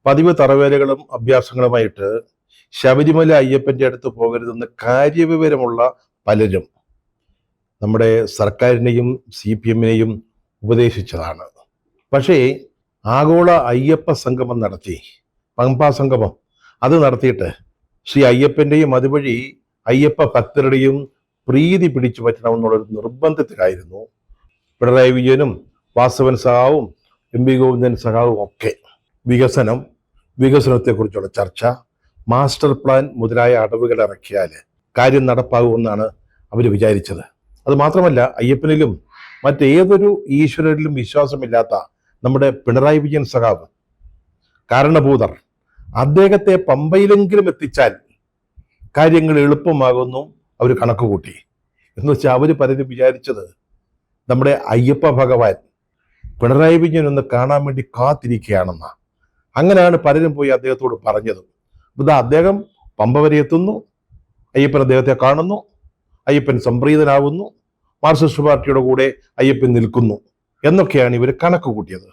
പതിവ് തറവേലകളും അഭ്യാസങ്ങളുമായിട്ട് ശബരിമല അയ്യപ്പന്റെ അടുത്ത് പോകരുതെന്ന് കാര്യവിവരമുള്ള പലരും നമ്മുടെ സർക്കാരിനെയും CPM-നെയും ഉപദേശിച്ചതാണ്. പക്ഷേ ആഗോള അയ്യപ്പ സംഗമം നടത്തി, പമ്പ സംഗമം അത് നടത്തിയിട്ട് ശ്രീ അയ്യപ്പന്റെയും അതുവഴി അയ്യപ്പ ഭക്തരുടെയും പ്രീതി പിടിച്ചു പറ്റണമെന്നുള്ളൊരു നിർബന്ധത്തിലായിരുന്നു പിണറായി വിജയനും വാസവൻ സഖാവും MP ഗോവിന്ദൻ സഖാവും ഒക്കെ. വികസനത്തെക്കുറിച്ചുള്ള ചർച്ച, മാസ്റ്റർ പ്ലാൻ മുതലായ അടവുകൾ ഇറക്കിയാൽ കാര്യം നടപ്പാകുമെന്നാണ് അവർ വിചാരിച്ചത്. അത് മാത്രമല്ല, അയ്യപ്പനിലും മറ്റേതൊരു ഈശ്വരനിലും വിശ്വാസമില്ലാത്ത നമ്മുടെ പിണറായി വിജയൻ സഖാവ് കാരണഭൂതർ, അദ്ദേഹത്തെ പമ്പയിലെങ്കിലും എത്തിച്ചാൽ കാര്യങ്ങൾ എളുപ്പമാകുന്നു അവർ കണക്ക് കൂട്ടി. എന്ന് വെച്ചാൽ അവർ പലരും വിചാരിച്ചത് നമ്മുടെ അയ്യപ്പ ഭഗവാൻ പിണറായി വിജയൻ ഒന്ന് കാണാൻ വേണ്ടി കാത്തിരിക്കുകയാണെന്നാ. അങ്ങനെയാണ് പലരും പോയി അദ്ദേഹത്തോട് പറഞ്ഞത്. ഇതാ അദ്ദേഹം പമ്പ വരെ എത്തുന്നു, അയ്യപ്പൻ അദ്ദേഹത്തെ കാണുന്നു, അയ്യപ്പൻ സംപ്രീതനാകുന്നു, മാർക്സിസ്റ്റ് പാർട്ടിയുടെ കൂടെ അയ്യപ്പൻ നിൽക്കുന്നു എന്നൊക്കെയാണ് ഇവർ കണക്ക് കൂട്ടിയത്.